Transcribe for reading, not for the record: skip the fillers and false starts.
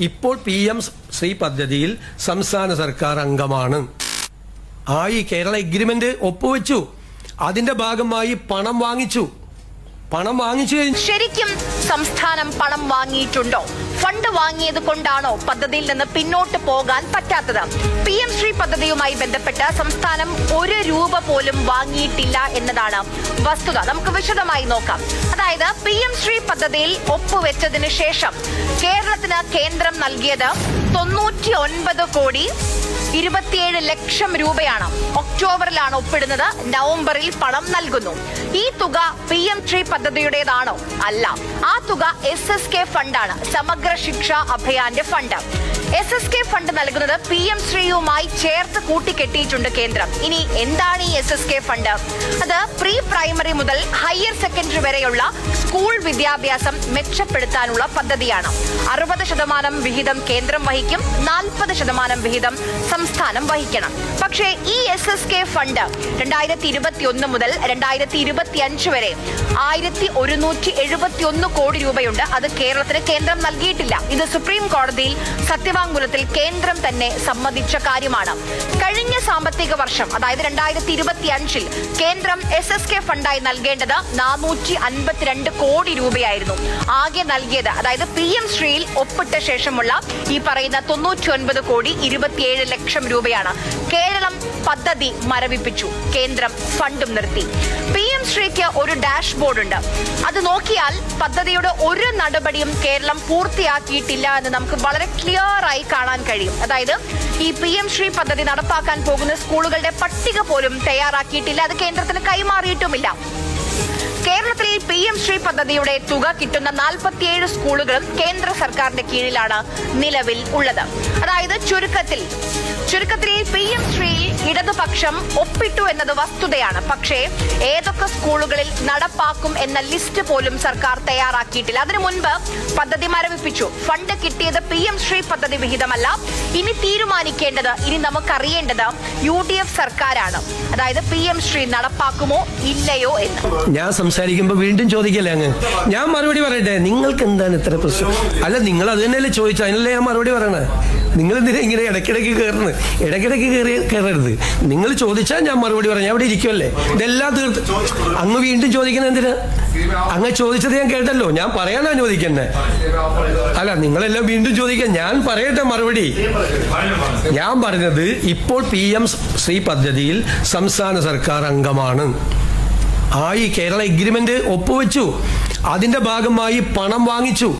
ഇപ്പോൾ PM ശ്രീ പദ്ധതിയിൽ സംസ്ഥാന സർക്കാർ അംഗമാണ്. ഈ കേരള എഗ്രിമെന്റ് ഒപ്പുവെച്ചു. അതിന്റെ ഭാഗമായി പണം വാങ്ങിച്ചു കഴിഞ്ഞു. ശരിക്കും സംസ്ഥാനം പണം വാങ്ങിയിട്ടുണ്ടോ? ഫണ്ട് വാങ്ങിയത് കൊണ്ടാണോ പദ്ധതിയിൽ നിന്ന് പിന്നോട്ട് പോകാൻ പറ്റാത്തത്? PM ശ്രീ പദ്ധതിയുമായി ബന്ധപ്പെട്ട് സംസ്ഥാനം 1 രൂപ പോലും വാങ്ങിയിട്ടില്ല എന്നതാണ് വസ്തുത. നമുക്ക് വിശദമായി നോക്കാം. അതായത് PM ശ്രീ പദ്ധതിയിൽ ഒപ്പുവെച്ചതിന് ശേഷം കേരളത്തിന് കേന്ദ്രം നൽകിയത് 99 കോടി 27 ലക്ഷം രൂപയാണ്. ഒക്ടോബറിലാണ് ഒപ്പിടുന്നത്, നവംബറിൽ പണം നൽകുന്നു. ഈ തുക PM ശ്രീ പദ്ധതിയുടേതാണോ? അല്ല. ആ തുക SSK ഫണ്ടാണ്, സമഗ്ര ശിക്ഷാ അഭിയാന്റെ ഫണ്ട്. SSK ഫണ്ട് നൽകുന്നത് PM ശ്രീയുമായി ചേർത്ത് കൂട്ടിക്കെട്ടിയിട്ടുണ്ട് കേന്ദ്രം. ഇനി എന്താണ് ഈ SSK ഫണ്ട്? അത് പ്രീ പ്രൈമറി മുതൽ ഹയർ സെക്കൻഡറി വരെയുള്ള സ്കൂൾ വിദ്യാഭ്യാസം മെച്ചപ്പെടുത്താനുള്ള പദ്ധതിയാണ്. 60% വിഹിതം കേന്ദ്രം വഹിക്കും, 40% വിഹിതം സംസ്ഥാനം വഹിക്കണം. പക്ഷേ ഈ SSK ഫണ്ട് 2021 മുതൽ 2025 വരെ 1171 കോടി രൂപയുണ്ട്. അത് കേരളത്തിന് കേന്ദ്രം നൽകിയിട്ടില്ല. ഇത് സുപ്രീം കോടതിയിൽ സത്യവാങ്മൂലത്തിൽ കേന്ദ്രം തന്നെ സമ്മതിച്ച കാര്യമാണ്. കഴിഞ്ഞ സാമ്പത്തിക വർഷം, അതായത് 2025-ൽ കേന്ദ്രം SSK ഫണ്ടായി നൽകേണ്ടത് 452 കോടി രൂപയായിരുന്നു. ആകെ നൽകിയത്, അതായത് PM ശ്രീയിൽ ഒപ്പിട്ട ശേഷമുള്ള ഈ പറയുന്ന 99 കോടി 27 ലക്ഷം രൂപയാണ്. കേരളം പദ്ധതി മരവിപ്പിച്ചു, കേന്ദ്രം ഫണ്ടും നിർത്തി. PM ശ്രീക്ക് ഒരു ഡാഷ്ബോർഡ് ഉണ്ട്. അത് നോക്കിയാൽ പദ്ധതിയുടെ ഒരു നടപടിയും കേരളം പൂർത്തിയാക്കിയിട്ടില്ല എന്ന് നമുക്ക് വളരെ ക്ലിയർ ആയി കാണാൻ കഴിയും. അതായത് ഈ PM ശ്രീ പദ്ധതി നടപ്പാക്കാൻ പോകുന്ന സ്കൂളുകളുടെ പട്ടിക പോലും തയ്യാറാക്കിയിട്ടില്ല, അത് കേന്ദ്രത്തിന് കൈമാറിയിട്ടുമില്ല. കേരളത്തിൽ PM ശ്രീ പദ്ധതിയുടെ തുക കിട്ടുന്ന 47 സ്കൂളുകളും കേന്ദ്ര സർക്കാരിന്റെ കീഴിലാണ് നിലവിൽ ഉള്ളത്. അതായത് ചുരുക്കത്തിൽ PM ശ്രീയിൽ ഇടതുപക്ഷം ഒപ്പിട്ടു എന്നത് വസ്തുതയാണ്. പക്ഷേ ഏതൊക്കെ സ്കൂളുകളിൽ നടപ്പാക്കും എന്ന ലിസ്റ്റ് പോലും സർക്കാർ തയ്യാറാക്കിയിട്ടില്ല. അതിനു മുൻപ് പദ്ധതി മരവിപ്പിച്ചു. ഫണ്ട് കിട്ടിയത് PM ശ്രീ പദ്ധതി വിഹിതമല്ല. ഇനി തീരുമാനിക്കേണ്ടത്, ഇനി നമുക്കറിയേണ്ടത് UDF സർക്കാരാണ്. അതായത് PM ശ്രീ നടപ്പാക്കുമോ ഇല്ലയോ എന്ന്. ഞാൻ സംസാരിക്കുമ്പോ വീണ്ടും ചോദിക്കല്ലേ അങ്ങ്? ഞാൻ മറുപടി പറയട്ടെ. നിങ്ങൾക്ക് എന്താണ് ഇത്ര പ്രശ്നം? അല്ല, നിങ്ങൾ അത് തന്നെയല്ലേ ചോദിച്ചു, അതിനല്ലേ ഞാൻ മറുപടി പറയണേ. നിങ്ങൾ എന്തിനാ ഇങ്ങനെ ഇടയ്ക്കിടയ്ക്ക് കയറുന്നത്? ഇടയ്ക്കിടയ്ക്ക് കയറരുത്. നിങ്ങൾ ചോദിച്ചാൽ ഞാൻ മറുപടി പറയാം. ഞാൻ അവിടെ ഇരിക്കുമല്ലേ, ഇതെല്ലാം തീർത്ത് അങ്ങ് വീണ്ടും ചോദിക്കുന്നത് എന്തിനാ? അങ്ങ് ചോദിച്ചത് ഞാൻ കേട്ടല്ലോ, ഞാൻ പറയാനാ ചോദിക്കന്നെ. അല്ല, നിങ്ങളെല്ലാം വീണ്ടും ചോദിക്കാൻ. ഞാൻ പറയട്ടെ മറുപടി. ഞാൻ പറഞ്ഞത് ഇപ്പോൾ PM ശ്രീ പദ്ധതിയിൽ സംസ്ഥാന സർക്കാർ അംഗമാണ്. ഈ കേരള എഗ്രിമെന്റ് ഒപ്പുവെച്ചു. അതിന്റെ ഭാഗമായി പണം വാങ്ങിച്ചു.